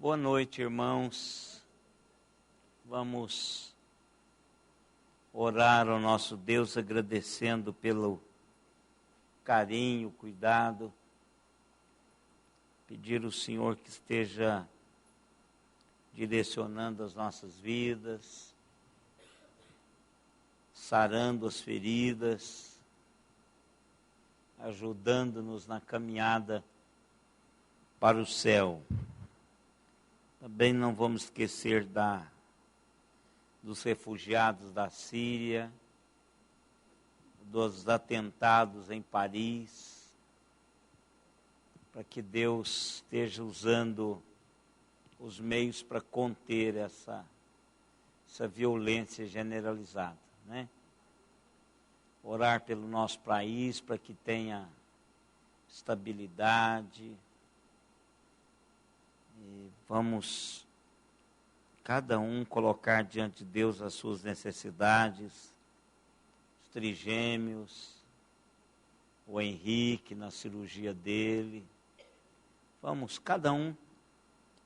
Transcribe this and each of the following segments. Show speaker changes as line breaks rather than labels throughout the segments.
Boa noite, irmãos. Vamos orar ao nosso Deus agradecendo pelo carinho, cuidado. Pedir ao Senhor que esteja direcionando as nossas vidas, sarando as feridas, ajudando-nos na caminhada para o céu. Também não vamos esquecer dos refugiados da Síria, dos atentados em Paris, para que Deus esteja usando os meios para conter essa violência generalizada, né? Orar pelo nosso país para que tenha estabilidade. E vamos, cada um, colocar diante de Deus as suas necessidades, os trigêmeos, o Henrique na cirurgia dele. Vamos, cada um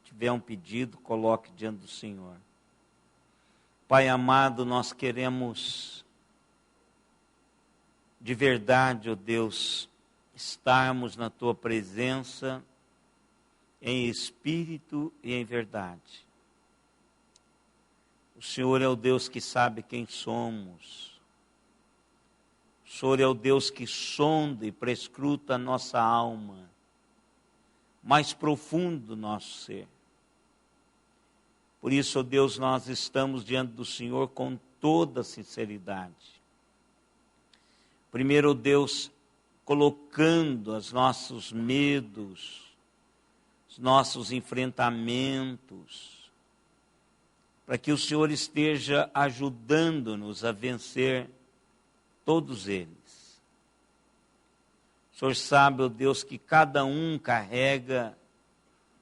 tiver um pedido, coloque diante do Senhor. Pai amado, nós queremos de verdade, ó Deus, estarmos na Tua presença em espírito e em verdade. O Senhor é o Deus que sabe quem somos. O Senhor é o Deus que sonda e prescruta a nossa alma, mais profundo do nosso ser. Por isso, ó Deus, nós estamos diante do Senhor com toda sinceridade. Primeiro, ó Deus, colocando os nossos medos, os nossos enfrentamentos, para que o Senhor esteja ajudando-nos a vencer todos eles. O Senhor sabe, ó Deus, que cada um carrega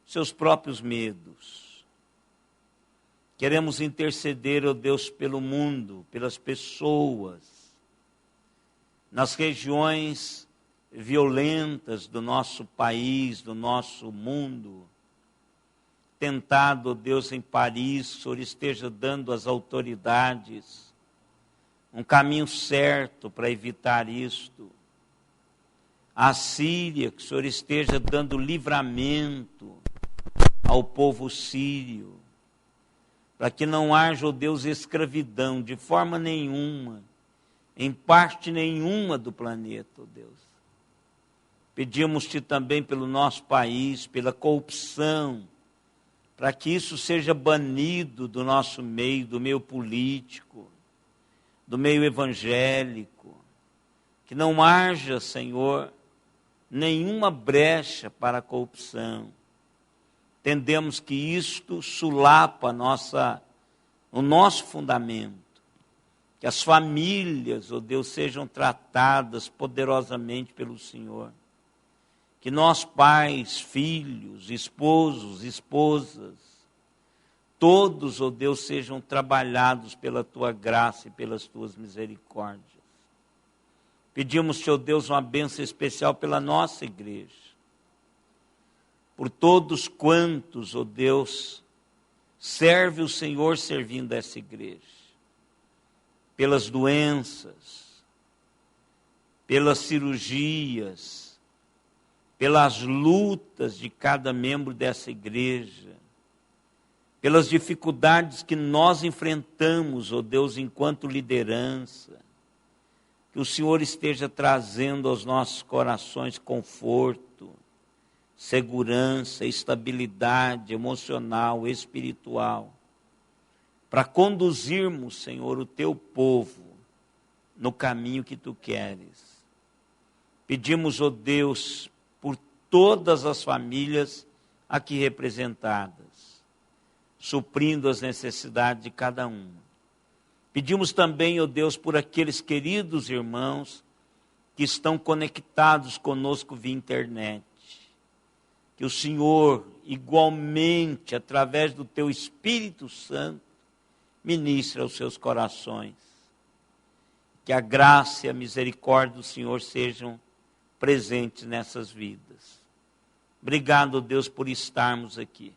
seus próprios medos. Queremos interceder, ó Deus, pelo mundo, pelas pessoas, nas regiões violentas do nosso país, do nosso mundo. Tentado, ó Deus, em Paris, o Senhor esteja dando às autoridades um caminho certo para evitar isto. A Síria, que o Senhor esteja dando livramento ao povo sírio, para que não haja, ó Deus, escravidão de forma nenhuma, em parte nenhuma do planeta, ó Deus. Pedimos-te também pelo nosso país, pela corrupção, para que isso seja banido do nosso meio, do meio político, do meio evangélico. Que não haja, Senhor, nenhuma brecha para a corrupção. Entendemos que isto sulapa o nosso fundamento. Que as famílias, ó Deus, sejam tratadas poderosamente pelo Senhor. Que nós, pais, filhos, esposos, esposas, todos, ó Deus, sejam trabalhados pela Tua graça e pelas Tuas misericórdias. Pedimos-te, ó Deus, uma bênção especial pela nossa igreja. Por todos quantos, ó Deus, serve o Senhor servindo essa igreja. Pelas doenças, pelas cirurgias, pelas lutas de cada membro dessa igreja, pelas dificuldades que nós enfrentamos, ó Deus, enquanto liderança, que o Senhor esteja trazendo aos nossos corações conforto, segurança, estabilidade emocional, espiritual, para conduzirmos, Senhor, o Teu povo no caminho que Tu queres. Pedimos, ó Deus, por todas as famílias aqui representadas, suprindo as necessidades de cada um. Pedimos também, ó Deus, por aqueles queridos irmãos que estão conectados conosco via internet. Que o Senhor, igualmente, através do Teu Espírito Santo, ministre aos seus corações. Que a graça e a misericórdia do Senhor sejam presentes nessas vidas. Obrigado, Deus, por estarmos aqui.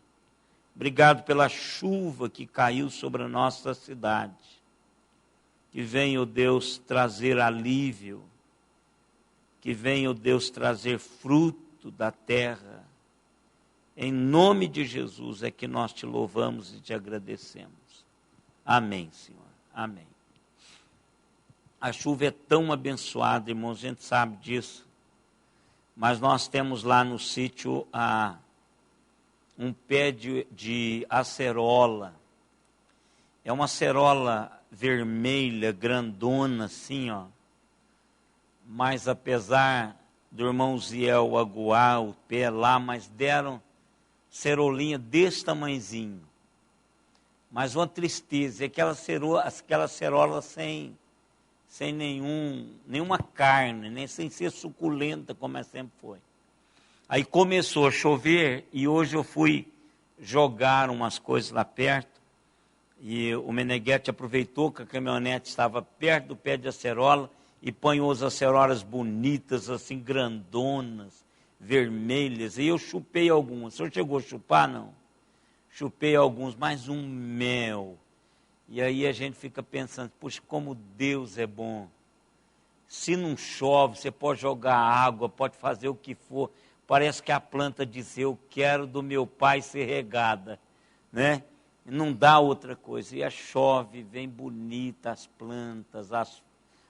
Obrigado pela chuva que caiu sobre a nossa cidade. Que venha, ó Deus, trazer alívio. Que venha, ó Deus, trazer fruto da terra. Em nome de Jesus é que nós te louvamos e te agradecemos. Amém, Senhor. Amém. A chuva é tão abençoada, irmãos, a gente sabe disso. Mas nós temos lá no sítio um pé de acerola. É uma acerola vermelha, grandona assim, ó. Mas apesar do irmão Ziel aguar o pé lá, mas deram cerolinha desse tamanhozinho. Mas uma tristeza, é aquela cerola sem nenhuma carne, nem sem ser suculenta, como sempre foi. Aí começou a chover e hoje eu fui jogar umas coisas lá perto e o Meneghetti aproveitou que a caminhonete estava perto do pé de acerola e apanhou as acerolas bonitas, assim, grandonas, vermelhas, e eu chupei algumas. O senhor chegou a chupar? Não. Chupei alguns, mais um mel. E aí a gente fica pensando, puxa, como Deus é bom. Se não chove, você pode jogar água, pode fazer o que for. Parece que a planta diz, eu quero do meu pai ser regada, né? Não dá outra coisa. E chove, vem bonita as plantas,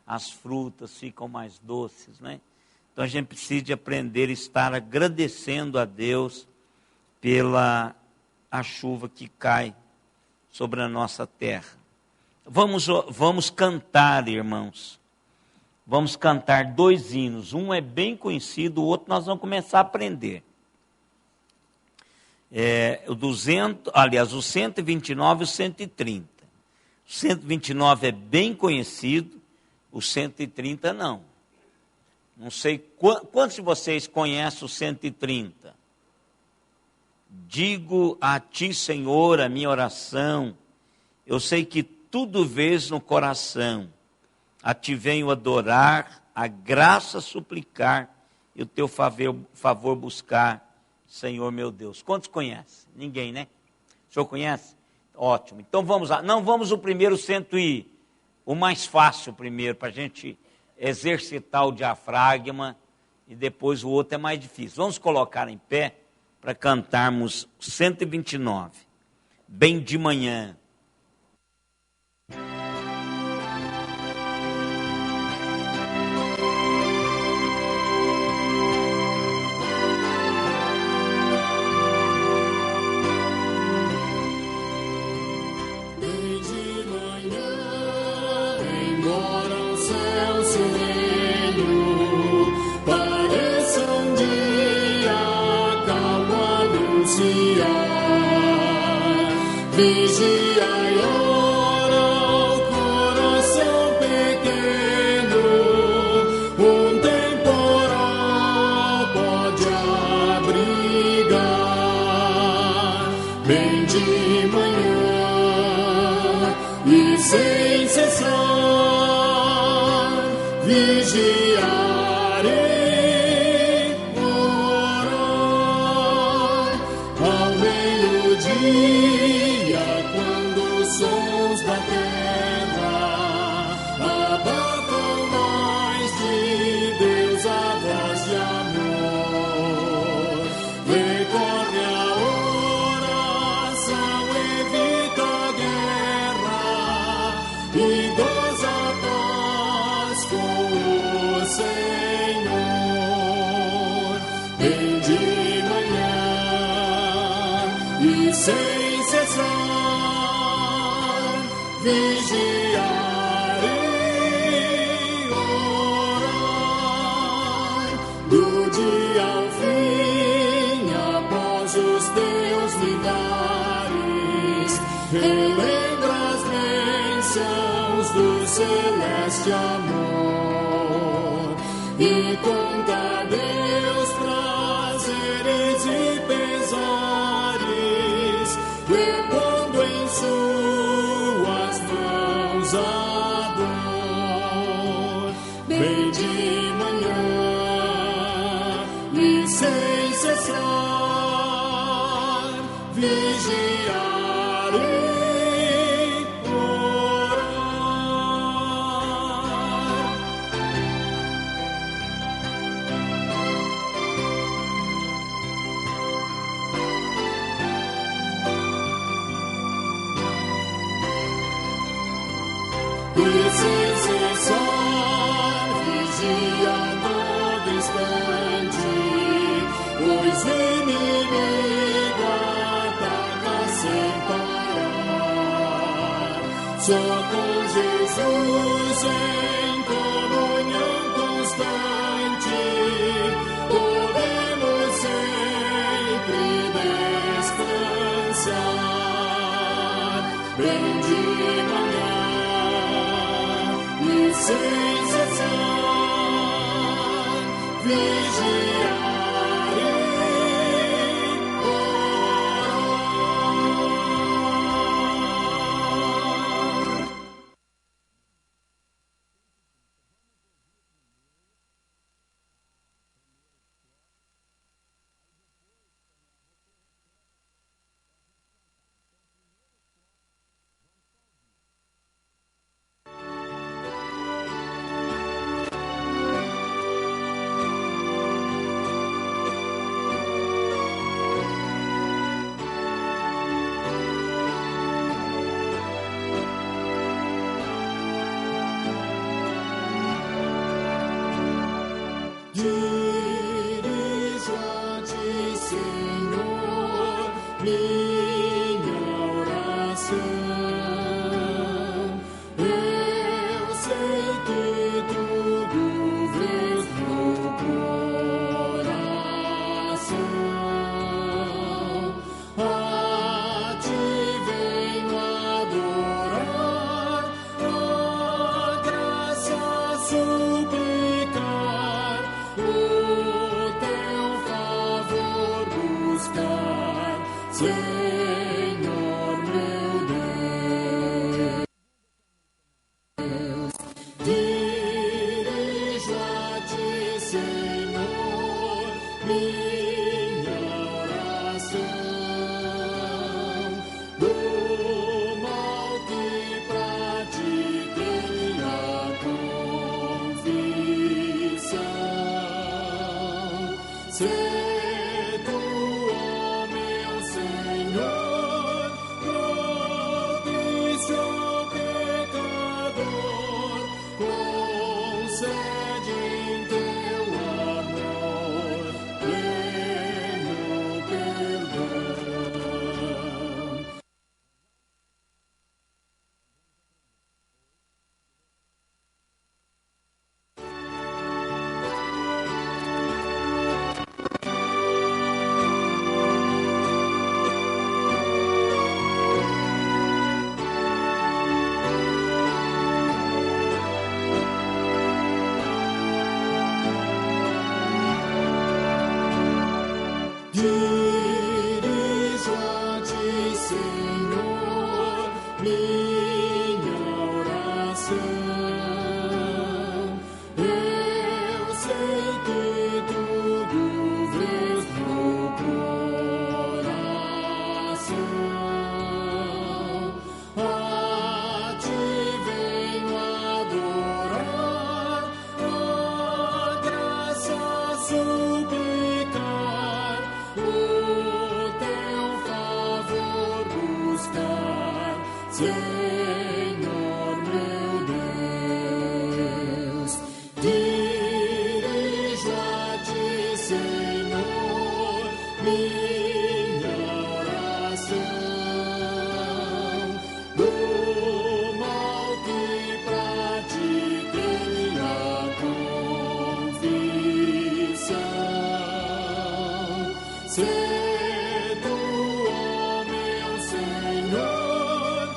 as frutas ficam mais doces, né? Então a gente precisa de aprender a estar agradecendo a Deus pela a chuva que cai sobre a nossa terra. Vamos cantar, irmãos. Vamos cantar 2 hinos. Um é bem conhecido, o outro nós vamos começar a aprender. O 129 e o 130. O 129 é bem conhecido, o 130 não. Não sei quantos de vocês conhecem o 130. Digo a ti, Senhor, a minha oração. Eu sei que tudo vês no coração. A ti venho adorar, a graça suplicar e o teu favor buscar, Senhor meu Deus. Quantos conhecem? Ninguém, né? O senhor conhece? Ótimo. Então vamos lá. Não, vamos o primeiro o mais fácil primeiro, para a gente exercitar o diafragma, e depois o outro é mais difícil. Vamos colocar em pé para cantarmos 129. Bem de manhã.
Vigiai, ora, o coração pequeno, um temporal pode abrigar. Bem de manhã e sem cessar, vigiarei, orar ao meio-dia. Sons da terra abafam mais de Deus a voz de amor. Recorre a oração, evita a guerra e goza a paz com o Senhor. Bem de manhã e sem cessar, vigiarei, orar, do dia ao fim, após os teus milagres, relembra as bênçãos do celeste amor, e conta a Deus prazeres e pesares, repondo em suas mãos a dor. Bem de manhã e sem cessar, vigia. Só com Jesus em comunhão constante podemos sempre descansar. Bem de manhã e sem cessar, vigiarei. Dirijo a ti, Senhor, minha oração. Eu sei que tudo vês no coração. A ti venho adorar, a graça suplicar, o teu favor buscar, Senhor meu Deus. Dirijo a ti, Senhor, minha oração. Do mal que pratiquei a confissão. Sê tu, ó meu Senhor, propício ao pecador, concede em teu amor pleno perdão. Dirijo a ti, Senhor, minha oração. Eu sei que tudo vês no coração. A ti venho adorar, a graça suplicar, o teu favor buscar, Senhor meu Deus. Dirijo a ti, Senhor, minha oração. Do mal que pratiquei a confissão. Sê tu, ó meu Senhor,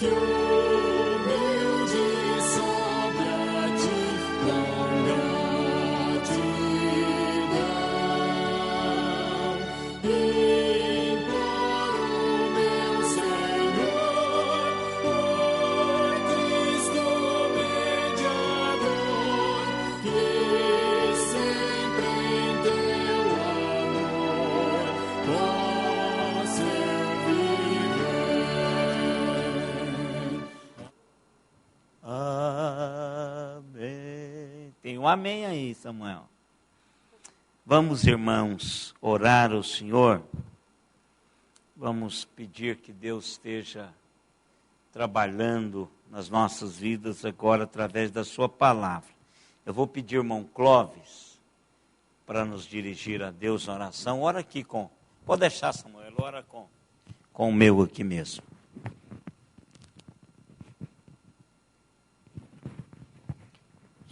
que humilde só pra ti dão gratidão. Imploro, meu Senhor, por Cristo mediador, que sempre em teu amor possa eu viver.
Amém. Tem um amém aí, Samuel. Vamos, irmãos, orar ao Senhor. Vamos pedir que Deus esteja trabalhando nas nossas vidas agora através da sua palavra. Eu vou pedir, irmão Clóvis, para nos dirigir a Deus na oração. Ora aqui com... Pode deixar, Samuel, ora com o meu aqui mesmo.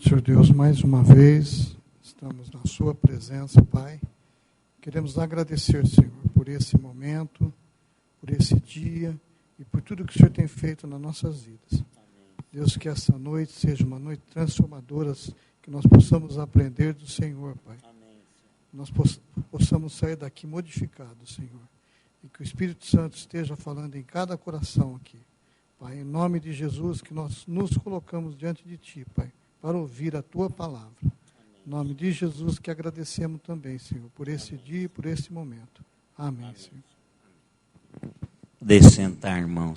Senhor Deus, mais uma vez, estamos na sua presença, Pai. Queremos agradecer, Senhor, por esse momento, por esse dia e por tudo que o Senhor tem feito nas nossas vidas. Deus, que essa noite seja uma noite transformadora, que nós possamos aprender do Senhor, Pai. Nós possamos sair daqui modificados, Senhor. E que o Espírito Santo esteja falando em cada coração aqui. Pai, em nome de Jesus, que nós nos colocamos diante de Ti, Pai, para ouvir a Tua palavra. Em nome de Jesus que agradecemos também, Senhor, por esse dia e por esse momento. Amém, Senhor.
Deixe sentar, irmãos.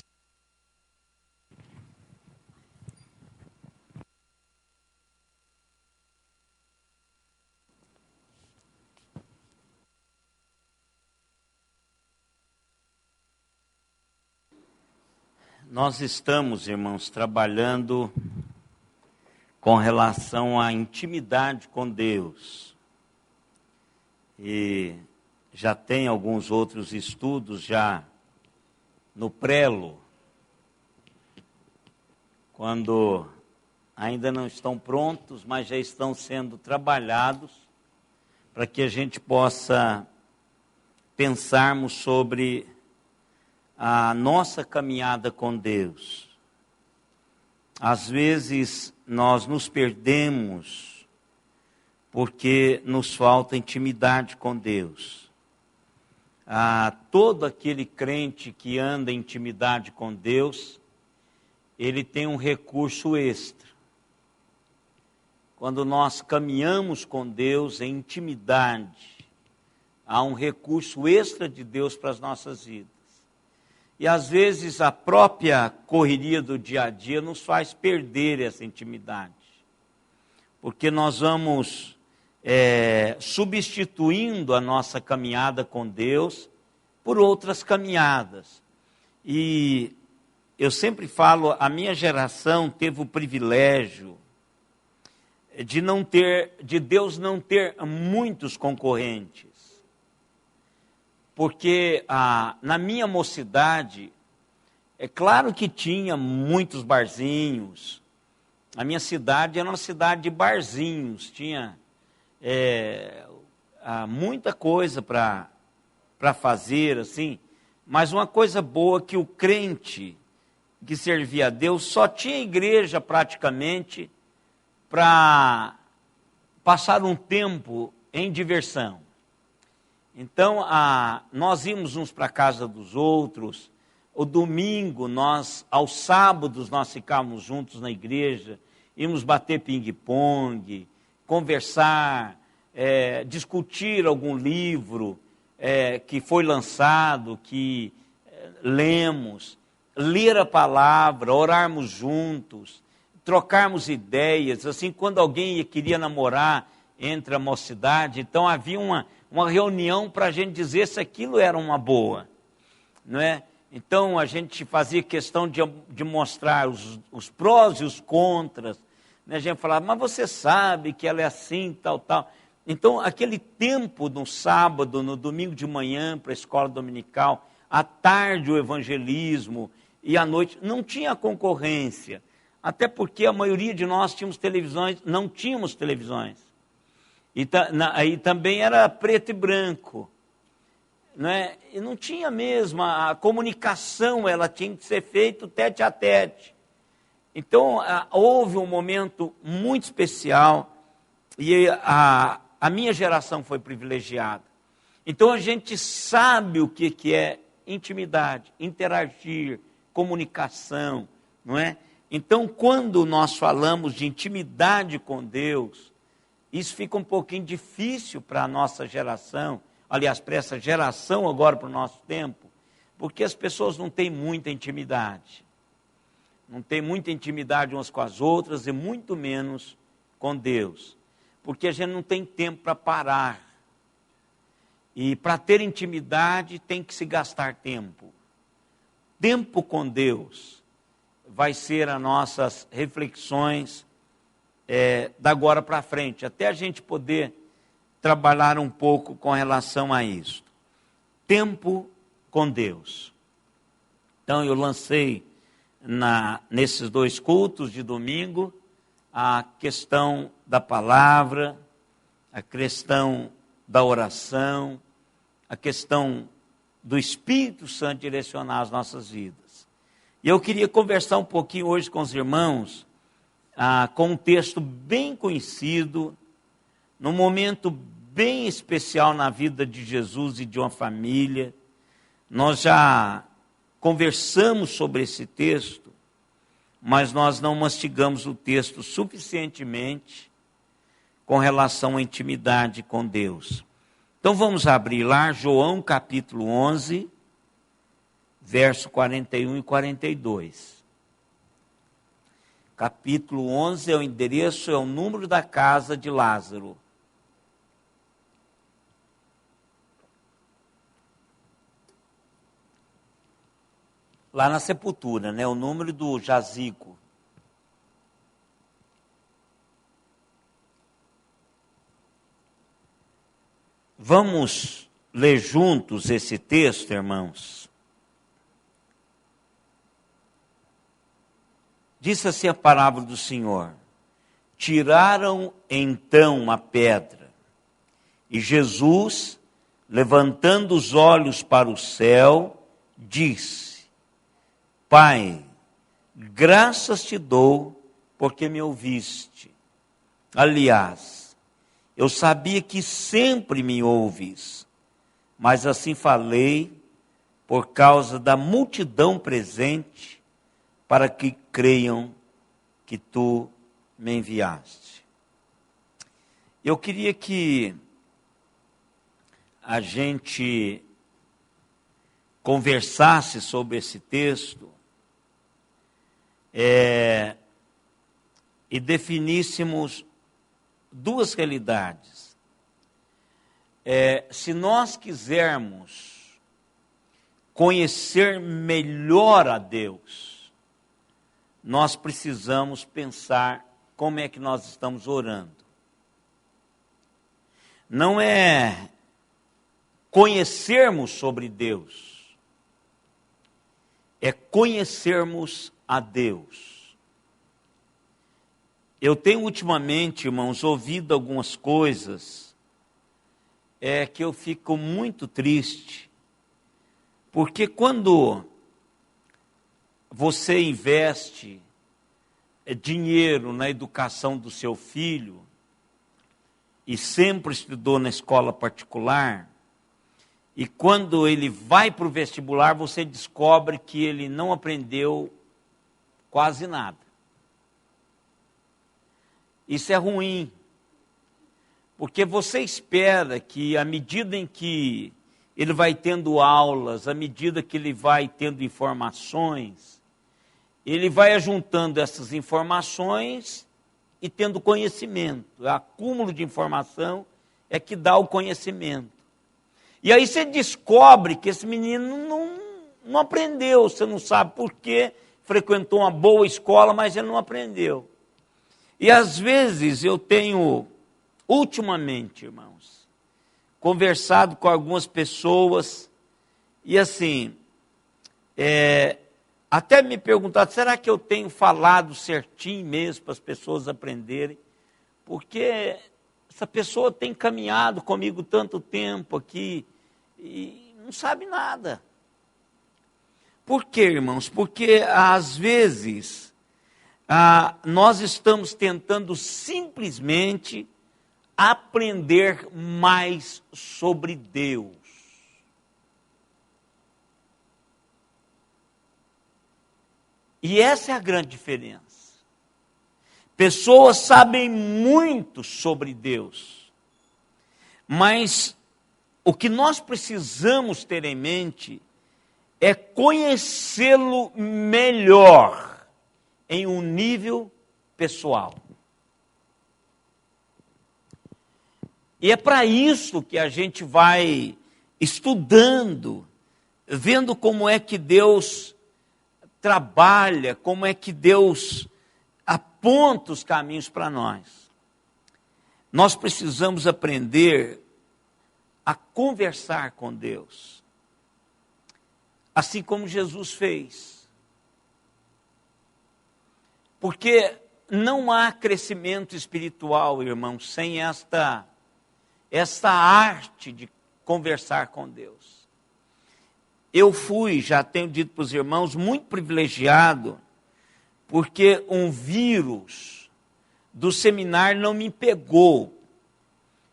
Nós estamos, irmãos, trabalhando com relação à intimidade com Deus. E já tem alguns outros estudos já no prelo, quando ainda não estão prontos, mas já estão sendo trabalhados para que a gente possa pensarmos sobre a nossa caminhada com Deus. Às vezes nós nos perdemos porque nos falta intimidade com Deus. Todo aquele crente que anda em intimidade com Deus, ele tem um recurso extra. Quando nós caminhamos com Deus em intimidade, há um recurso extra de Deus para as nossas vidas. E às vezes a própria correria do dia a dia nos faz perder essa intimidade. Porque nós vamos substituindo a nossa caminhada com Deus por outras caminhadas. E eu sempre falo, a minha geração teve o privilégio de Deus não ter muitos concorrentes. Porque na minha mocidade, é claro que tinha muitos barzinhos. A minha cidade era uma cidade de barzinhos, tinha muita coisa para fazer, assim. Mas uma coisa boa que o crente que servia a Deus só tinha igreja praticamente para passar um tempo em diversão. Então, nós íamos uns para a casa dos outros. O domingo, aos sábados, nós ficávamos juntos na igreja, íamos bater ping-pong, conversar, discutir algum livro que foi lançado, que lemos, ler a palavra, orarmos juntos, trocarmos ideias. Assim, quando alguém queria namorar entre a mocidade, então havia uma reunião para a gente dizer se aquilo era uma boa, não é? Então a gente fazia questão de mostrar os prós e os contras, né? A gente falava, mas você sabe que ela é assim, tal, tal. Então aquele tempo no sábado, no domingo de manhã para a escola dominical, à tarde o evangelismo e à noite, não tinha concorrência, até porque a maioria de nós tínhamos televisões, não tínhamos televisões. E aí também era preto e branco. não é? E não tinha mesmo, a comunicação ela tinha que ser feita tete a tete. Então, houve um momento muito especial e a minha geração foi privilegiada. Então, a gente sabe o que é intimidade, interagir, comunicação, não é? Então, quando nós falamos de intimidade com Deus, isso fica um pouquinho difícil para a nossa geração, aliás, para essa geração agora, para o nosso tempo, porque as pessoas não têm muita intimidade. Não têm muita intimidade umas com as outras e muito menos com Deus. Porque a gente não tem tempo para parar. E para ter intimidade tem que se gastar tempo. Tempo com Deus vai ser as nossas reflexões da agora para frente, até a gente poder trabalhar um pouco com relação a isso. Tempo com Deus. Então eu lancei nesses 2 cultos de domingo a questão da palavra, a questão da oração, a questão do Espírito Santo direcionar as nossas vidas. E eu queria conversar um pouquinho hoje com os irmãos com um texto bem conhecido, num momento bem especial na vida de Jesus e de uma família. Nós já conversamos sobre esse texto, mas nós não mastigamos o texto suficientemente com relação à intimidade com Deus. Então vamos abrir lá, João capítulo 11, verso 41 e 42. Capítulo 11 é o endereço, é o número da casa de Lázaro. Lá na sepultura, né? O número do jazigo. Vamos ler juntos esse texto, irmãos? Disse assim a palavra do Senhor: tiraram então a pedra, e Jesus, levantando os olhos para o céu, disse: Pai, graças te dou, porque me ouviste. Aliás, eu sabia que sempre me ouves, mas assim falei por causa da multidão presente, para que creiam que tu me enviaste. Eu queria que a gente conversasse sobre esse texto e definíssemos 2 realidades. Se nós quisermos conhecer melhor a Deus, nós precisamos pensar como é que nós estamos orando. Não é conhecermos sobre Deus, é conhecermos a Deus. Eu tenho ultimamente, irmãos, ouvido algumas coisas que eu fico muito triste, porque quando você investe dinheiro na educação do seu filho, e sempre estudou na escola particular, e quando ele vai para o vestibular, você descobre que ele não aprendeu quase nada. Isso é ruim, porque você espera que, à medida em que ele vai tendo aulas, à medida que ele vai tendo informações, ele vai ajuntando essas informações e tendo conhecimento. O acúmulo de informação é que dá o conhecimento. E aí você descobre que esse menino não aprendeu, você não sabe por quê, frequentou uma boa escola, mas ele não aprendeu. E às vezes eu tenho, ultimamente, irmãos, conversado com algumas pessoas e assim, até me perguntado, será que eu tenho falado certinho mesmo para as pessoas aprenderem? Porque essa pessoa tem caminhado comigo tanto tempo aqui, não sabe nada. Por quê, irmãos? Porque às vezes nós estamos tentando simplesmente aprender mais sobre Deus. E essa é a grande diferença. Pessoas sabem muito sobre Deus, mas o que nós precisamos ter em mente é conhecê-lo melhor em um nível pessoal. E é para isso que a gente vai estudando, vendo como é que Deus trabalha, como é que Deus aponta os caminhos para nós. Nós precisamos aprender a conversar com Deus, assim como Jesus fez. Porque não há crescimento espiritual, irmãos, sem esta arte de conversar com Deus. Eu fui, já tenho dito para os irmãos, muito privilegiado, porque um vírus do seminário não me pegou,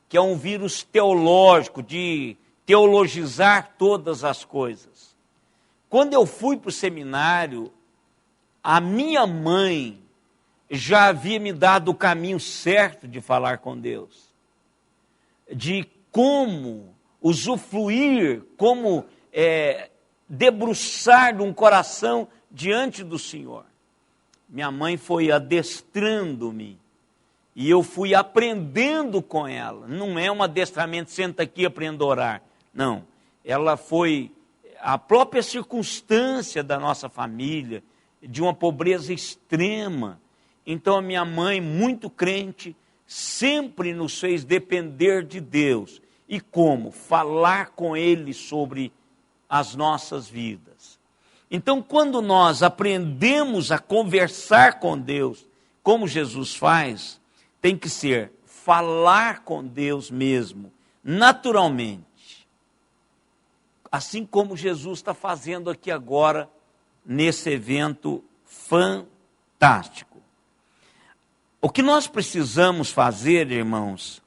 que é um vírus teológico, de teologizar todas as coisas. Quando eu fui para o seminário, a minha mãe já havia me dado o caminho certo de falar com Deus, de como usufruir, como debruçar de um coração diante do Senhor. Minha mãe foi adestrando-me e eu fui aprendendo com ela. Não é um adestramento, senta aqui e aprenda a orar. Não, ela foi a própria circunstância da nossa família, de uma pobreza extrema. Então a minha mãe, muito crente, sempre nos fez depender de Deus. E como? Falar com Ele sobre as nossas vidas. Então, quando nós aprendemos a conversar com Deus, como Jesus faz, tem que ser falar com Deus mesmo, naturalmente. Assim como Jesus está fazendo aqui agora, nesse evento fantástico. O que nós precisamos fazer, irmãos,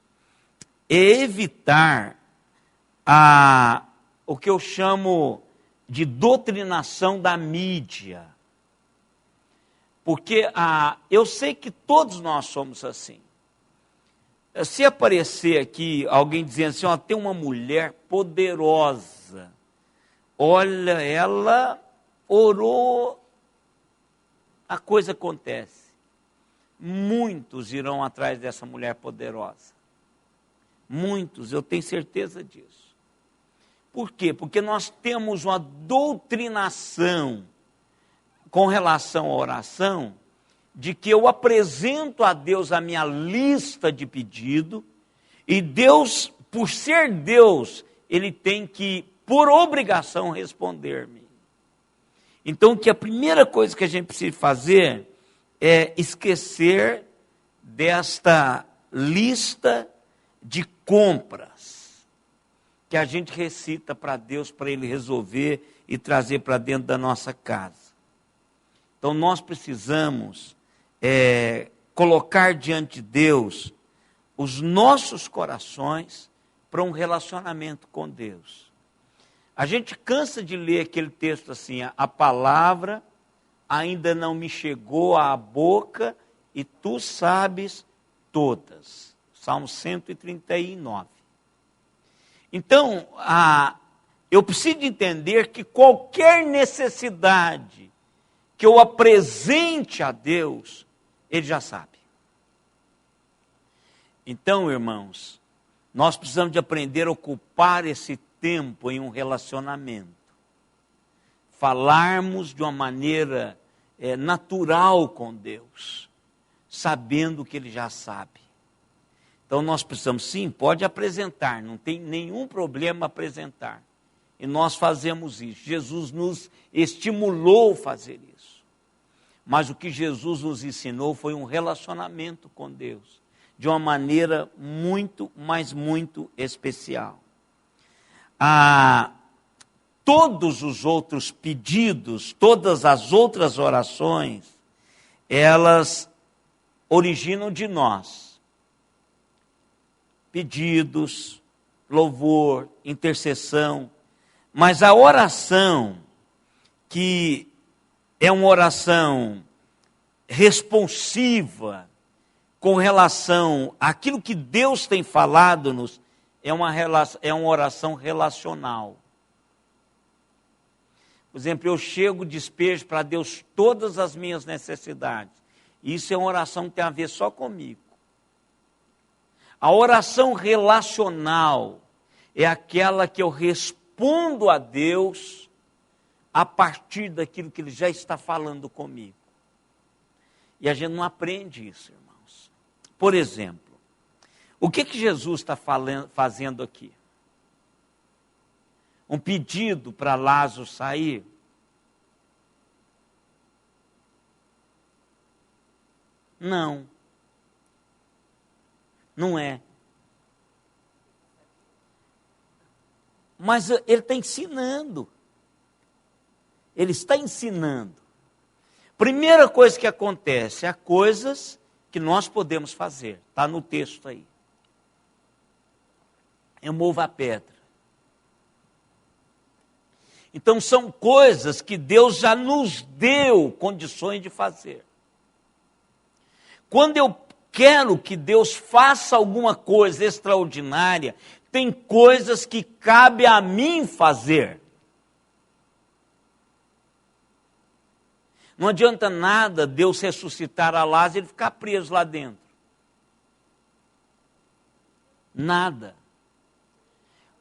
é evitar o que eu chamo de doutrinação da mídia. Porque eu sei que todos nós somos assim. Se aparecer aqui alguém dizendo assim, ó, tem uma mulher poderosa, olha, ela orou, a coisa acontece. Muitos irão atrás dessa mulher poderosa. Muitos, eu tenho certeza disso. Por quê? Porque nós temos uma doutrinação com relação à oração, de que eu apresento a Deus a minha lista de pedido, e Deus, por ser Deus, Ele tem que, por obrigação, responder-me. Então, que a primeira coisa que a gente precisa fazer é esquecer desta lista de compras que a gente recita para Deus, para Ele resolver e trazer para dentro da nossa casa. Então nós precisamos colocar diante de Deus os nossos corações para um relacionamento com Deus. A gente cansa de ler aquele texto assim, a palavra ainda não me chegou à boca e tu sabes todas. Salmo 139. Então, eu preciso entender que qualquer necessidade que eu apresente a Deus, Ele já sabe. Então, irmãos, nós precisamos de aprender a ocupar esse tempo em um relacionamento. Falarmos de uma maneira natural com Deus, sabendo que Ele já sabe. Então nós precisamos, sim, pode apresentar, não tem nenhum problema apresentar. E nós fazemos isso. Jesus nos estimulou a fazer isso. Mas o que Jesus nos ensinou foi um relacionamento com Deus, de uma maneira muito, mas muito especial. todos os outros pedidos, todas as outras orações, elas originam de nós. Pedidos, louvor, intercessão, mas a oração, que é uma oração responsiva com relação àquilo que Deus tem falado-nos, é uma oração relacional. Por exemplo, eu chego, despejo para Deus todas as minhas necessidades. Isso é uma oração que tem a ver só comigo. A oração relacional é aquela que eu respondo a Deus a partir daquilo que Ele já está falando comigo. E a gente não aprende isso, irmãos. Por exemplo, o que Jesus está fazendo aqui? Um pedido para Lázaro sair? Não. Não é. Mas ele está ensinando. Ele está ensinando. Primeira coisa que acontece, há coisas que nós podemos fazer. Está no texto aí. Remova a pedra. Então são coisas que Deus já nos deu condições de fazer. Quando eu quero que Deus faça alguma coisa extraordinária, tem coisas que cabe a mim fazer. Não adianta nada Deus ressuscitar a Lázaro e ele ficar preso lá dentro. Nada.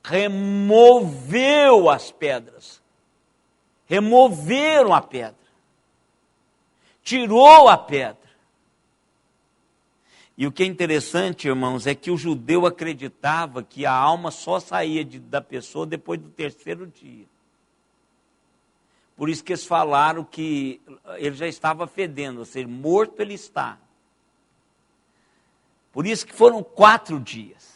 Removeu as pedras. Removeram a pedra. Tirou a pedra. E o que é interessante, irmãos, é que o judeu acreditava que a alma só saía da pessoa depois do terceiro dia. Por isso que eles falaram que ele já estava fedendo, ou seja, morto ele está. Por isso que foram 4 dias.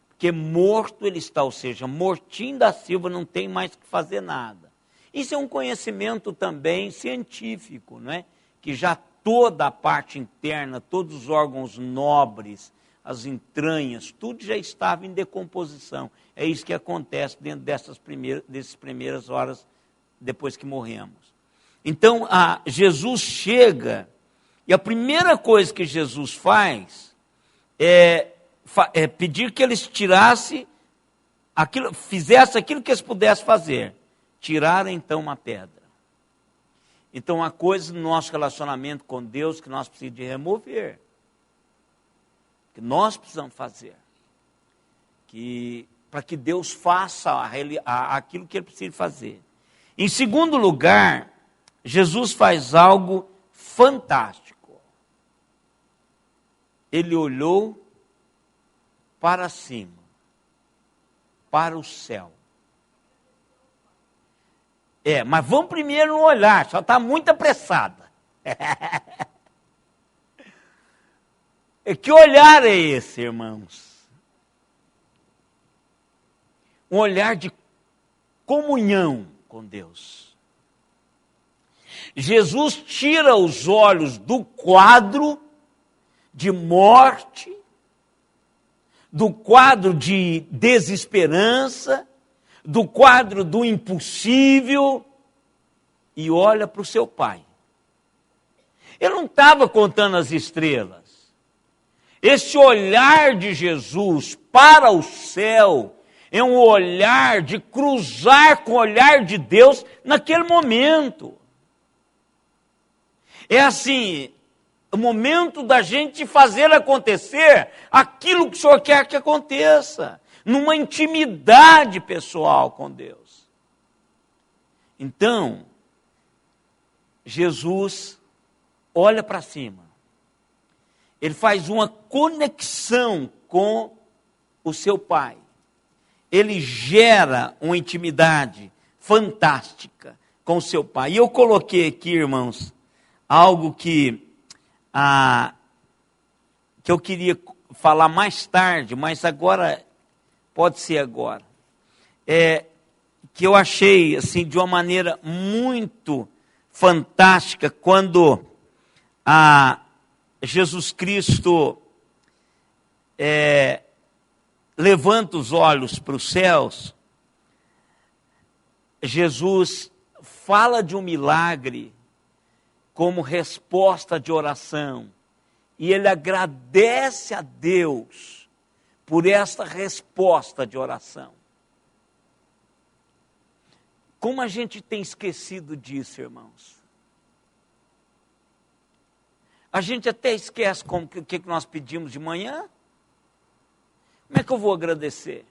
Porque morto ele está, ou seja, mortinho da Silva, não tem mais que fazer nada. Isso é um conhecimento também científico, não é? Que já toda a parte interna, todos os órgãos nobres, entranhas, tudo já estava em decomposição. É isso que acontece dentro dessas primeiras horas depois que morremos. Então, Jesus chega, e a primeira coisa que Jesus faz é pedir que eles fizessem aquilo que eles pudessem fazer. Tiraram então uma pedra. Então, há coisas no nosso relacionamento com Deus que nós precisamos de remover. Que nós precisamos fazer. Para que Deus faça aquilo que Ele precisa fazer. Em segundo lugar, Jesus faz algo fantástico. Ele olhou para cima, para o céu. Mas vamos primeiro no olhar, só está muito apressada. Que olhar é esse, irmãos? Um olhar de comunhão com Deus. Jesus tira os olhos do quadro de morte, do quadro de desesperança, do quadro do impossível, e olha para o seu Pai. Ele não estava contando as estrelas. Esse olhar de Jesus para o céu é um olhar de cruzar com o olhar de Deus naquele momento. É assim, o momento da gente fazer acontecer aquilo que o Senhor quer que aconteça, numa intimidade pessoal com Deus. Então, Jesus olha para cima. Ele faz uma conexão com o seu Pai. Ele gera uma intimidade fantástica com o seu Pai. E eu coloquei aqui, irmãos, algo que eu queria falar mais tarde, mas agora, pode ser agora. que eu achei assim de uma maneira muito fantástica quando Jesus Cristo levanta os olhos para os céus. Jesus fala de um milagre como resposta de oração. E ele agradece a Deus por esta resposta de oração. Como a gente tem esquecido disso, irmãos? A gente até esquece o que nós pedimos de manhã. Como é que eu vou agradecer?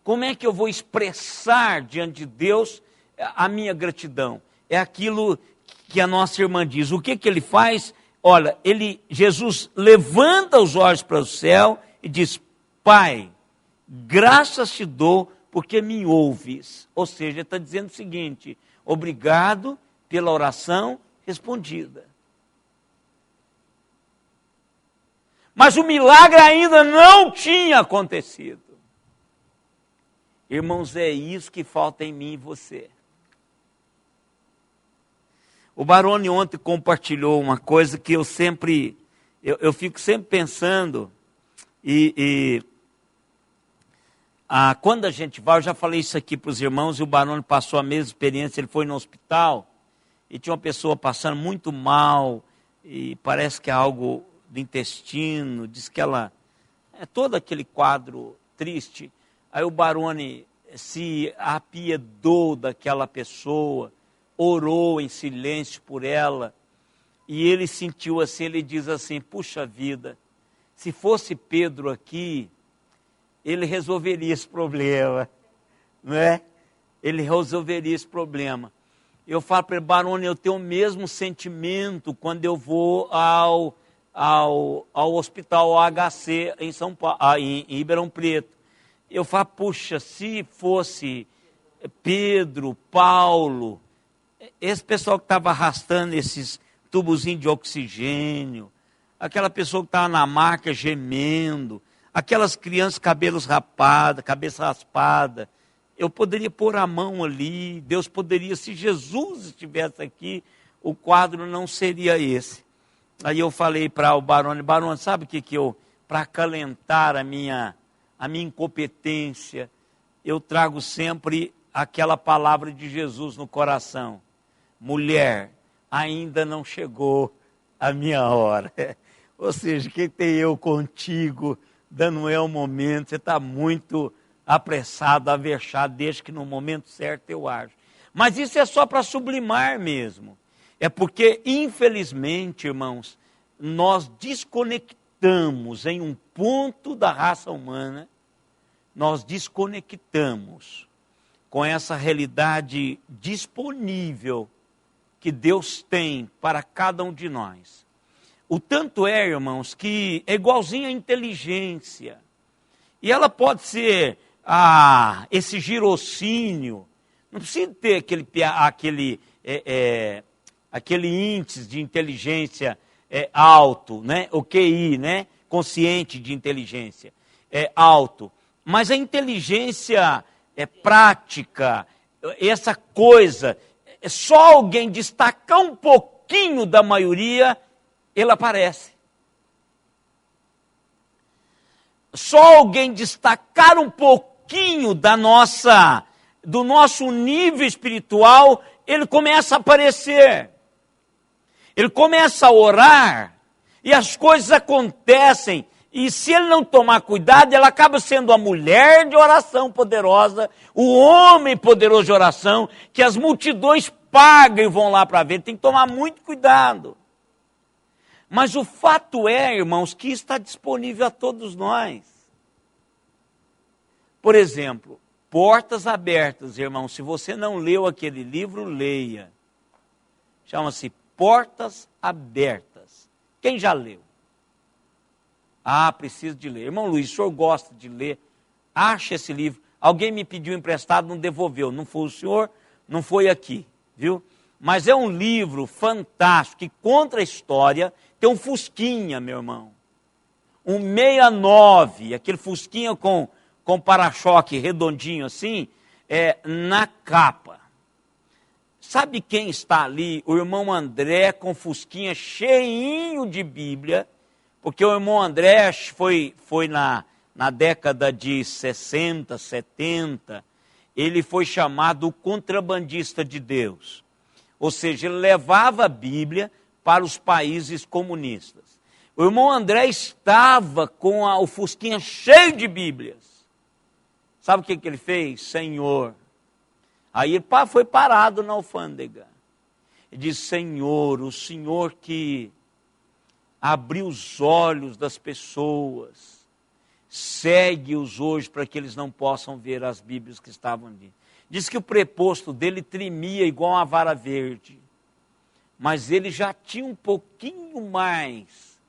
Como é que eu vou expressar diante de Deus a minha gratidão? É aquilo que a nossa irmã diz. O que ele faz? Olha, Jesus levanta os olhos para o céu e diz: Pai, graças te dou porque me ouves. Ou seja, ele está dizendo o seguinte: obrigado pela oração respondida. Mas o milagre ainda não tinha acontecido. Irmãos, é isso que falta em mim e você. O Baroni ontem compartilhou uma coisa que eu fico sempre pensando, quando a gente vai, eu já falei isso aqui para os irmãos, e o Baroni passou a mesma experiência. Ele foi no hospital e tinha uma pessoa passando muito mal, e parece que é algo do intestino, diz que ela é todo aquele quadro triste. Aí o Baroni se apiedou daquela pessoa, orou em silêncio por ela, e ele sentiu assim, ele diz assim: puxa vida, se fosse Pedro aqui, ele resolveria esse problema, não é? Ele resolveria esse problema. Eu falo para ele: Baroni, eu tenho o mesmo sentimento quando eu vou ao hospital HC em São Paulo, em Ribeirão Preto. Eu falo: puxa, se fosse Pedro, Paulo, esse pessoal que estava arrastando esses tubozinhos de oxigênio, aquela pessoa que estava na maca gemendo, aquelas crianças cabelos rapados, cabeça raspada, eu poderia pôr a mão ali, Deus poderia, se Jesus estivesse aqui, o quadro não seria esse. Aí eu falei para o Baroni: sabe o que eu, para acalentar a minha incompetência, eu trago sempre aquela palavra de Jesus no coração: mulher, ainda não chegou a minha hora. Ou seja, que tem eu contigo, não é o momento, você está muito apressado, avexado, deixa que no momento certo eu ajo. Mas isso é só para sublimar mesmo. É porque, infelizmente, irmãos, nós desconectamos em um ponto da raça humana, nós desconectamos com essa realidade disponível que Deus tem para cada um de nós. O tanto é, irmãos, que é igualzinho à inteligência. E ela pode ser esse girocínio, não precisa ter aquele índice de inteligência alto, né? O QI, né? Consciente de inteligência alto. Mas a inteligência prática, essa coisa, é só alguém destacar um pouquinho da maioria, ele aparece. Só alguém destacar um pouquinho do nosso nível espiritual, ele começa a aparecer. Ele começa a orar e as coisas acontecem. E se ele não tomar cuidado, ela acaba sendo a mulher de oração poderosa, o homem poderoso de oração, que as multidões pagam e vão lá para ver. Tem que tomar muito cuidado. Mas o fato é, irmãos, que está disponível a todos nós. Por exemplo, Portas Abertas, irmãos. Se você não leu aquele livro, leia. Chama-se Portas Abertas. Quem já leu? Preciso de ler. Irmão Luiz, o senhor gosta de ler? Acha esse livro. Alguém me pediu emprestado, não devolveu. Não foi o senhor, não foi aqui, viu? Mas é um livro fantástico, que conta a história. Tem um Fusquinha, meu irmão. Um 69, aquele Fusquinha com para-choque redondinho assim. na capa. Sabe quem está ali? O irmão André com fusquinha cheinho de Bíblia, porque o irmão André foi na década de 60, 70, ele foi chamado o contrabandista de Deus. Ou seja, ele levava a Bíblia para os países comunistas. O irmão André estava com o fusquinha cheio de Bíblias. Sabe o que ele fez? Senhor. Aí ele foi parado na alfândega. Ele disse, Senhor, o Senhor que abriu os olhos das pessoas, segue-os hoje para que eles não possam ver as Bíblias que estavam ali. Diz que o preposto dele tremia igual uma vara verde, mas ele já tinha um pouquinho mais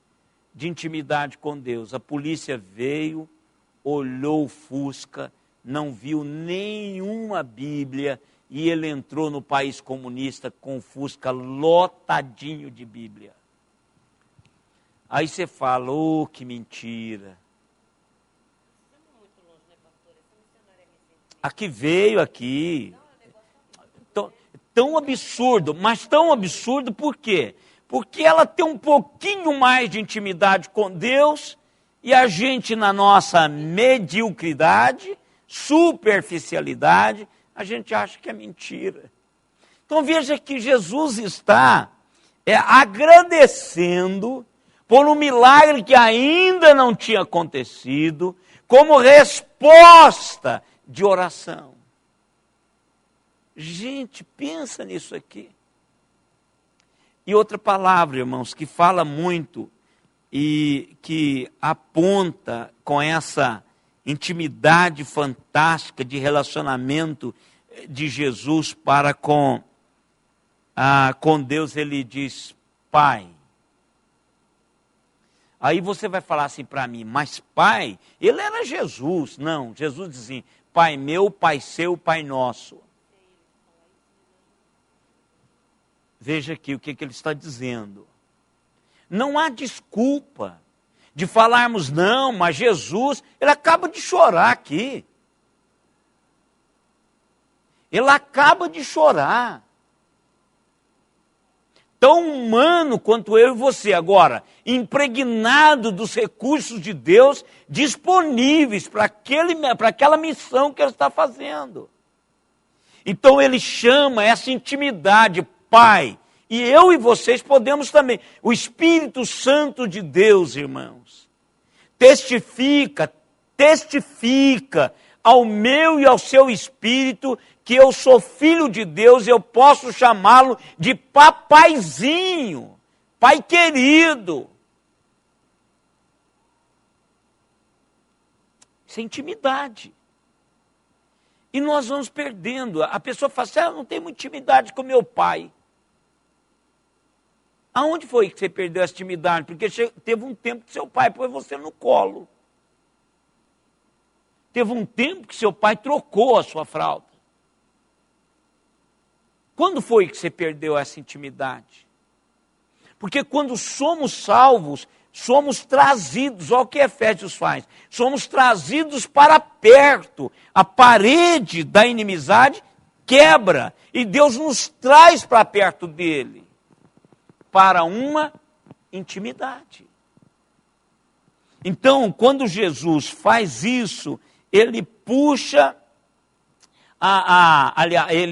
de intimidade com Deus. A polícia veio, olhou o Fusca, não viu nenhuma Bíblia e ele entrou no país comunista com o Fusca lotadinho de Bíblia. Aí você fala, oh, que mentira. Aqui veio, aqui. Tão absurdo, mas tão absurdo por quê? Porque ela tem um pouquinho mais de intimidade com Deus e a gente na nossa mediocridade, superficialidade, a gente acha que é mentira. Então veja que Jesus está agradecendo por um milagre que ainda não tinha acontecido, como resposta de oração. Gente, pensa nisso aqui. E outra palavra, irmãos, que fala muito e que aponta com essa intimidade fantástica de relacionamento de Jesus para com Deus, ele diz, Pai. Aí você vai falar assim para mim, mas Pai, ele era Jesus. Não, Jesus dizia assim, Pai meu, Pai seu, Pai nosso. Veja aqui o que ele está dizendo. Não há desculpa de falarmos, não, mas Jesus, ele acaba de chorar aqui. Ele acaba de chorar. Tão humano quanto eu e você. Agora, impregnado dos recursos de Deus disponíveis para aquela missão que ele está fazendo. Então ele chama essa intimidade, Pai. E eu e vocês podemos também. O Espírito Santo de Deus, irmãos, testifica ao meu e ao seu espírito que eu sou filho de Deus, eu posso chamá-lo de papaizinho, pai querido. Isso é intimidade. E nós vamos perdendo. A pessoa fala assim, eu não tenho muita intimidade com meu pai. Aonde foi que você perdeu essa intimidade? Porque teve um tempo que seu pai pôs você no colo. Teve um tempo que seu pai trocou a sua fralda. Quando foi que você perdeu essa intimidade? Porque quando somos salvos, somos trazidos, olha o que Efésios faz, somos trazidos para perto, a parede da inimizade quebra, e Deus nos traz para perto dele, para uma intimidade. Então, quando Jesus faz isso, ele puxa,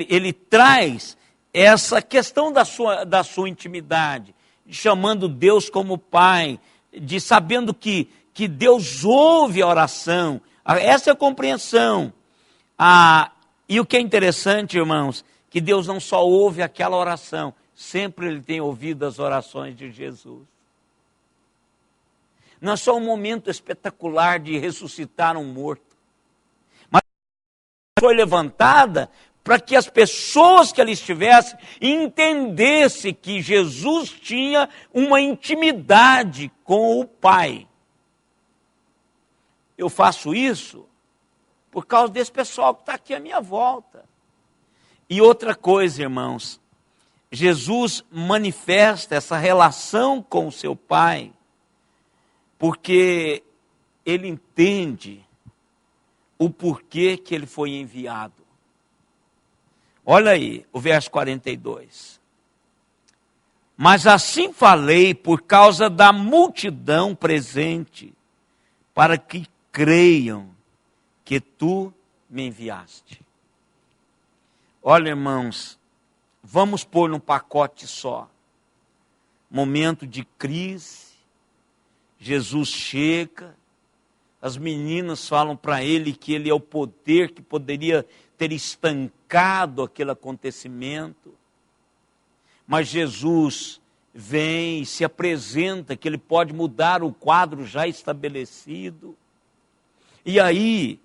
ele traz essa questão da sua intimidade, chamando Deus como Pai, sabendo que Deus ouve a oração. Essa é a compreensão. E o que é interessante, irmãos, que Deus não só ouve aquela oração, sempre Ele tem ouvido as orações de Jesus. Não é só um momento espetacular de ressuscitar um morto, mas foi levantada para que as pessoas que ali estivessem entendessem que Jesus tinha uma intimidade com o Pai. Eu faço isso por causa desse pessoal que está aqui à minha volta. E outra coisa, irmãos, Jesus manifesta essa relação com o seu Pai, porque ele entende o porquê que ele foi enviado. Olha aí, o verso 42. Mas assim falei por causa da multidão presente, para que creiam que tu me enviaste. Olha, irmãos, vamos pôr num pacote só. Momento de crise, Jesus chega, as meninas falam para ele que ele é o poder que poderia ter estancado aquele acontecimento. Mas Jesus vem e se apresenta que ele pode mudar o quadro já estabelecido. E aí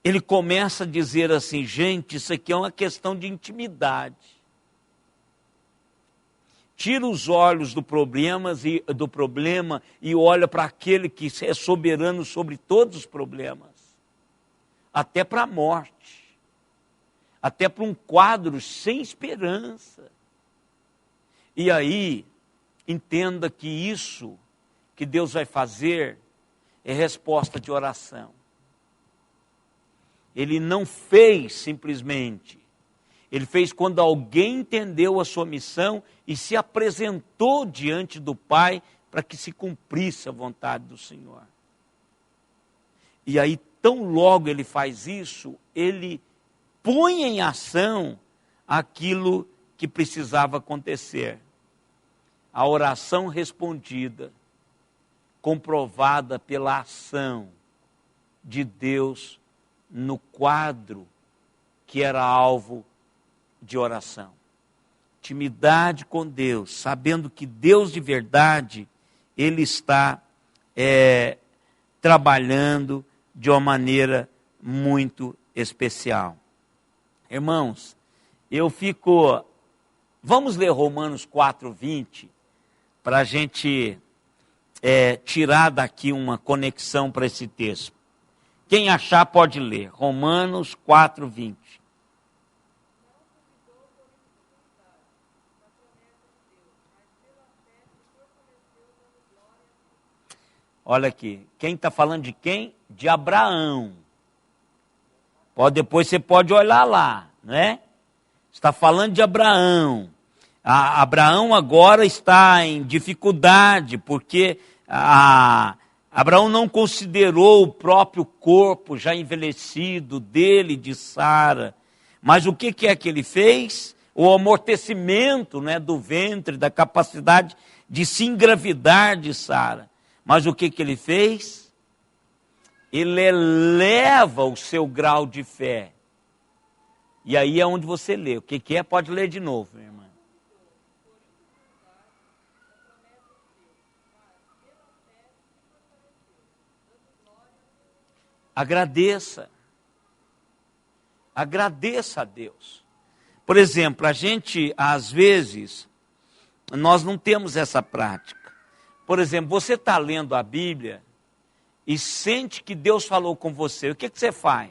ele começa a dizer assim: gente, isso aqui é uma questão de intimidade. Tira os olhos do problema e olha para aquele que é soberano sobre todos os problemas. Até para a morte. Até para um quadro sem esperança. E aí, entenda que isso que Deus vai fazer é resposta de oração. Ele não fez simplesmente. Ele fez quando alguém entendeu a sua missão e se apresentou diante do Pai para que se cumprisse a vontade do Senhor. E aí, tão logo ele faz isso, ele põe em ação aquilo que precisava acontecer. A oração respondida, comprovada pela ação de Deus no quadro que era alvo de oração. Intimidade com Deus, sabendo que Deus de verdade, Ele está trabalhando de uma maneira muito especial. Irmãos, vamos ler Romanos 4:20, para a gente tirar daqui uma conexão para esse texto. Quem achar pode ler, Romanos 4:20. Olha aqui, quem está falando de quem? De Abraão. Depois você pode olhar lá, né? Está falando de Abraão. Abraão agora está em dificuldade, porque Abraão não considerou o próprio corpo já envelhecido dele, de Sara. Mas o que é que ele fez? O amortecimento, né, do ventre, da capacidade de se engravidar de Sara. Mas o que ele fez? Ele eleva o seu grau de fé. E aí é onde você lê. O que é? Pode ler de novo, minha irmã. Agradeça. Agradeça a Deus. Por exemplo, a gente, às vezes, nós não temos essa prática. Por exemplo, você está lendo a Bíblia e sente que Deus falou com você. O que você faz?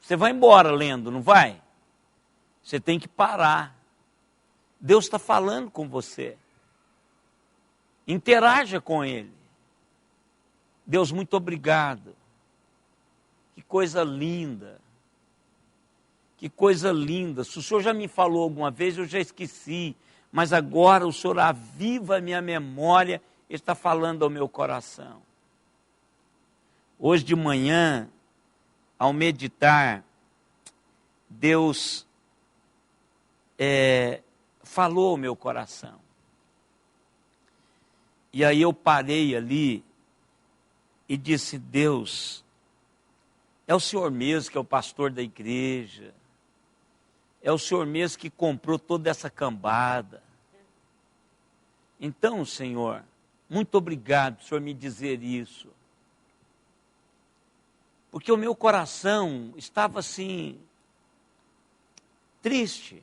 Você vai embora lendo, não vai? Você tem que parar. Deus está falando com você. Interaja com Ele. Deus, muito obrigado. Que coisa linda. Que coisa linda. Se o Senhor já me falou alguma vez, eu já esqueci. Mas agora o Senhor aviva a minha memória e está falando ao meu coração. Hoje de manhã, ao meditar, Deus falou ao meu coração. E aí eu parei ali e disse: Deus, é o Senhor mesmo que é o pastor da igreja, é o Senhor mesmo que comprou toda essa cambada. Então, Senhor, muito obrigado por o Senhor me dizer isso. Porque o meu coração estava assim, triste.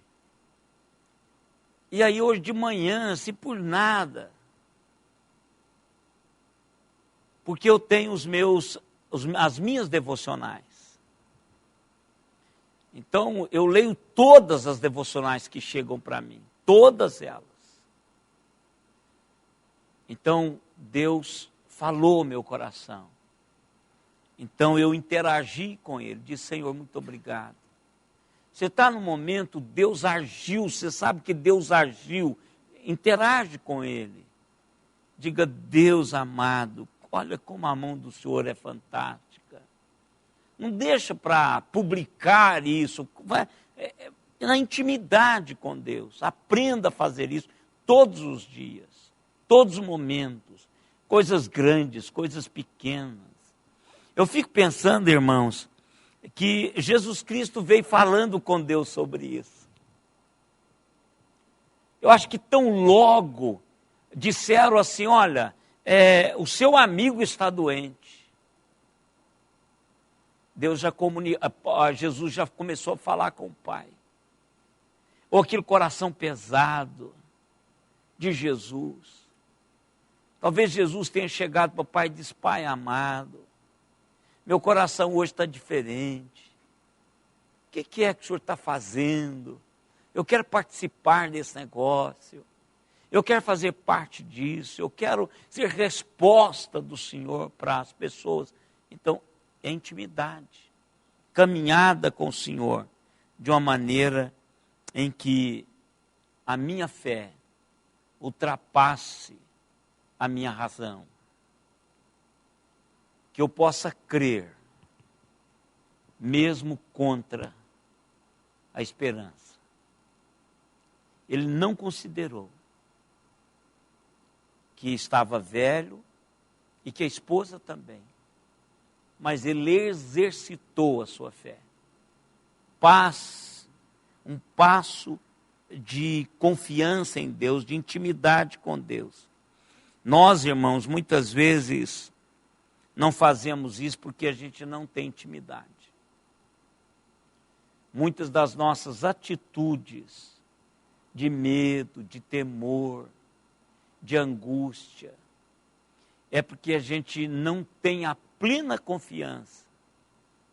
E aí hoje de manhã, se por nada, porque eu tenho as minhas devocionais. Então, eu leio todas as devocionais que chegam para mim, todas elas. Então, Deus falou ao meu coração. Então eu interagi com ele, disse: Senhor, muito obrigado. Você está no momento, Deus agiu, você sabe que Deus agiu, interage com ele. Diga: Deus amado, olha como a mão do Senhor é fantástica. Não deixa para publicar isso, vai na intimidade com Deus. Aprenda a fazer isso todos os dias, todos os momentos, coisas grandes, coisas pequenas. Eu fico pensando, irmãos, que Jesus Cristo veio falando com Deus sobre isso. Eu acho que tão logo disseram assim: olha, o seu amigo está doente. Jesus já começou a falar com o Pai. Ou aquele coração pesado de Jesus. Talvez Jesus tenha chegado para o Pai e disse: Pai amado, meu coração hoje está diferente. O que é que o Senhor está fazendo? Eu quero participar desse negócio. Eu quero fazer parte disso. Eu quero ser resposta do Senhor para as pessoas. Então, é intimidade. Caminhada com o Senhor de uma maneira em que a minha fé ultrapasse a minha razão. Que eu possa crer, mesmo contra a esperança. Ele não considerou que estava velho e que a esposa também. Mas ele exercitou a sua fé. Um passo de confiança em Deus, de intimidade com Deus. Nós, irmãos, muitas vezes não fazemos isso porque a gente não tem intimidade. Muitas das nossas atitudes de medo, de temor, de angústia, é porque a gente não tem a plena confiança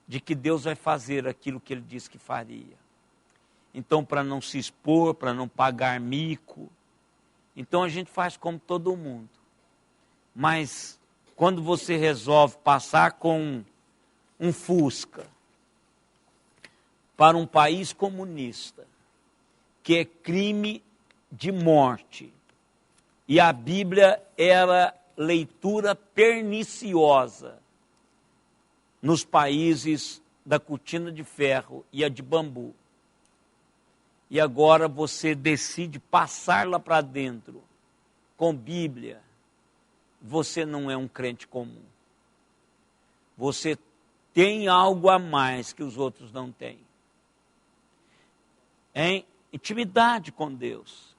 de que Deus vai fazer aquilo que Ele disse que faria. Então, para não se expor, para não pagar mico, então a gente faz como todo mundo. Mas quando você resolve passar com um Fusca para um país comunista, que é crime de morte, e a Bíblia era leitura perniciosa nos países da cortina de ferro e a de bambu, e agora você decide passar lá para dentro com Bíblia, você não é um crente comum. Você tem algo a mais que os outros não têm. É intimidade com Deus.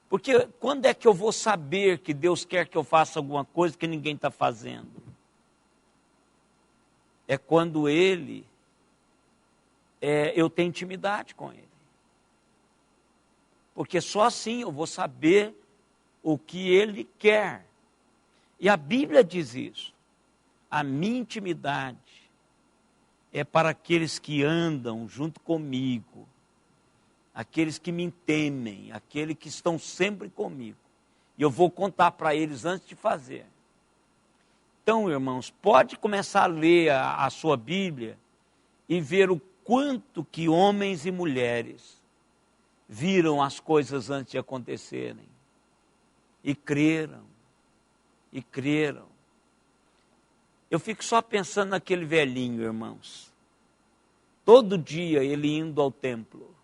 Porque quando é que eu vou saber que Deus quer que eu faça alguma coisa que ninguém está fazendo? É quando eu tenho intimidade com Ele. Porque só assim eu vou saber o que Ele quer. E a Bíblia diz isso. A minha intimidade é para aqueles que andam junto comigo, aqueles que me temem, aqueles que estão sempre comigo. E eu vou contar para eles antes de fazer. Então, irmãos, pode começar a ler a sua Bíblia e ver o quanto que homens e mulheres viram as coisas antes de acontecerem. E creram. E creram. Eu fico só pensando naquele velhinho, irmãos. Todo dia ele indo ao templo.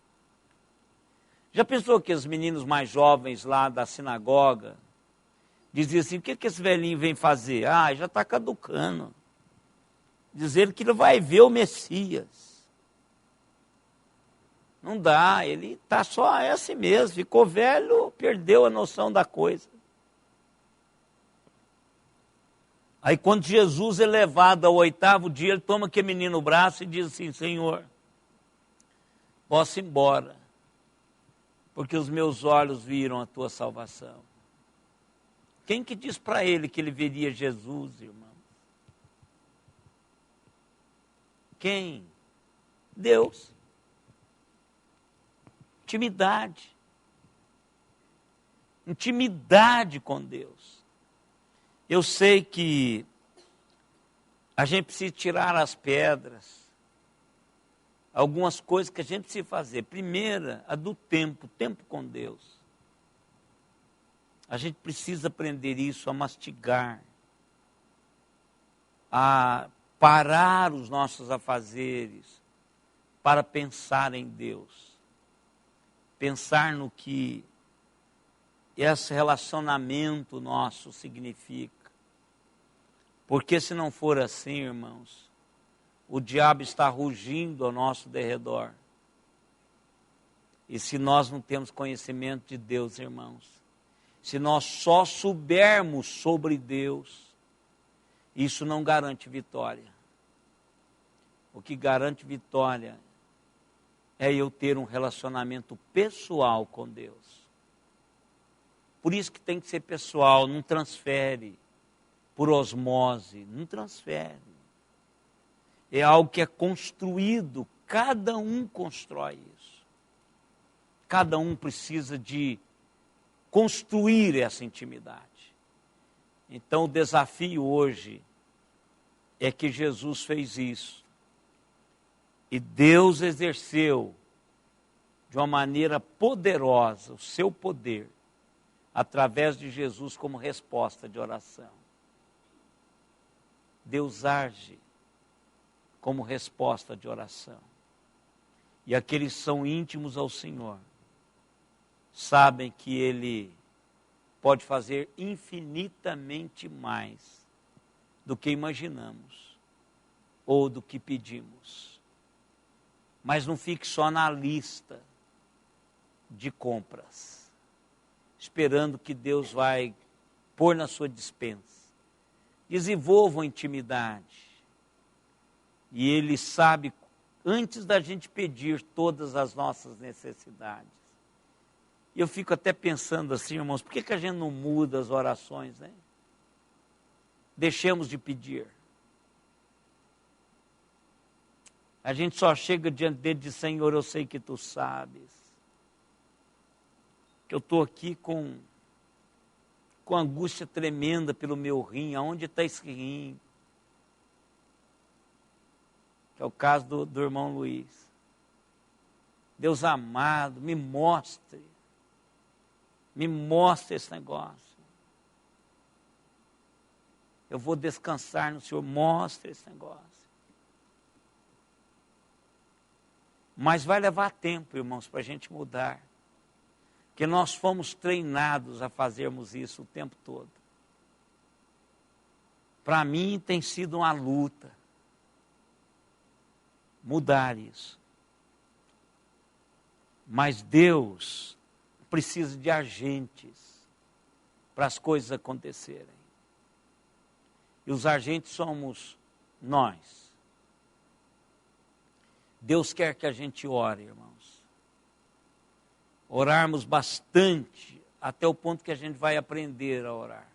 Já pensou que os meninos mais jovens lá da sinagoga diziam assim: o que esse velhinho vem fazer? Ah, já está caducando. Dizendo que ele vai ver o Messias. Não dá, ele está só assim mesmo. Ficou velho, perdeu a noção da coisa. Aí quando Jesus é levado ao 8º dia, ele toma aquele menino no braço e diz assim: Senhor, posso ir embora, porque os meus olhos viram a tua salvação. Quem que diz para ele que ele veria Jesus, irmão? Quem? Deus. Intimidade. Intimidade com Deus. Eu sei que A gente precisa tirar as pedras. Algumas coisas que a gente precisa fazer. Primeira, a do tempo com Deus. A gente precisa aprender isso, a mastigar, a parar os nossos afazeres para pensar em Deus. Pensar no que esse relacionamento nosso significa. Porque se não for assim, irmãos, o diabo está rugindo ao nosso derredor. E se nós não temos conhecimento de Deus, irmãos, se nós só soubermos sobre Deus, isso não garante vitória. O que garante vitória é eu ter um relacionamento pessoal com Deus. Por isso que tem que ser pessoal, não transfere por osmose, não transfere. É algo que é construído, cada um constrói isso. Cada um precisa de construir essa intimidade. Então o desafio hoje é que Jesus fez isso. E Deus exerceu de uma maneira poderosa o seu poder através de Jesus como resposta de oração. Deus age como resposta de oração. E aqueles que são íntimos ao Senhor sabem que Ele pode fazer infinitamente mais do que imaginamos ou do que pedimos. Mas não fique só na lista de compras, esperando que Deus vai pôr na sua despensa. Desenvolva a intimidade. E Ele sabe, antes da gente pedir, todas as nossas necessidades. E eu fico até pensando assim, irmãos, por que a gente não muda as orações, né? Deixemos de pedir. A gente só chega diante dele e diz, Senhor, eu sei que Tu sabes. Que eu estou aqui com angústia tremenda pelo meu rim. Aonde está esse rim? Que é o caso do irmão Luiz. Deus amado, me mostre esse negócio. Eu vou descansar no Senhor, mostre esse negócio. Mas vai levar tempo, irmãos, para a gente mudar. Porque nós fomos treinados a fazermos isso o tempo todo. Para mim tem sido uma luta mudar isso. Mas Deus precisa de agentes para as coisas acontecerem. E os agentes somos nós. Deus quer que a gente ore, irmãos. Orarmos bastante, até o ponto que a gente vai aprender a orar.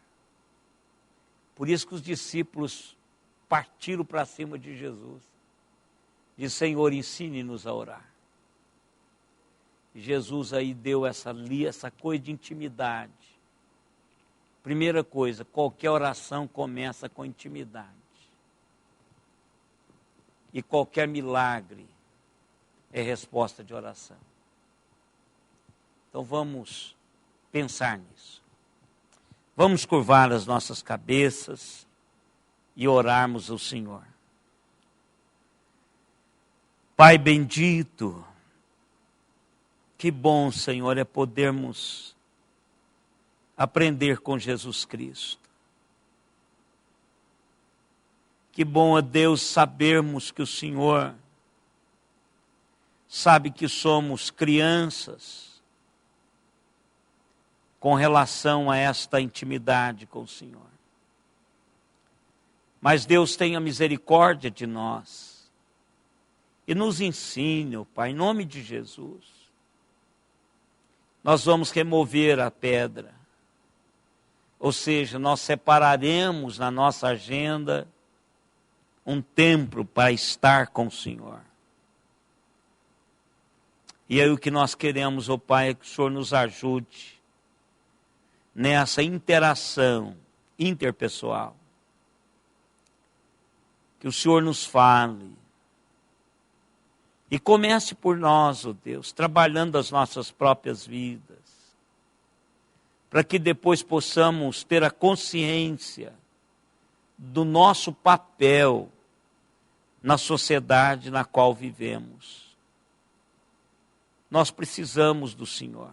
Por isso que os discípulos partiram para cima de Jesus. Diz, Senhor, ensine-nos a orar. E Jesus aí deu essa coisa de intimidade. Primeira coisa, qualquer oração começa com intimidade. E qualquer milagre é resposta de oração. Então vamos pensar nisso. Vamos curvar as nossas cabeças e orarmos ao Senhor. Pai bendito, que bom, Senhor, é podermos aprender com Jesus Cristo. Que bom é, Deus, sabermos que o Senhor sabe que somos crianças com relação a esta intimidade com o Senhor. Mas Deus tenha misericórdia de nós e nos ensine, Pai, em nome de Jesus. Nós vamos remover a pedra, ou seja, nós separaremos na nossa agenda um tempo para estar com o Senhor. E aí o que nós queremos, ó Pai, é que o Senhor nos ajude nessa interação interpessoal. que o Senhor nos fale. E comece por nós, ó Deus, trabalhando as nossas próprias vidas, para que depois possamos ter a consciência do nosso papel na sociedade na qual vivemos. Nós precisamos do Senhor.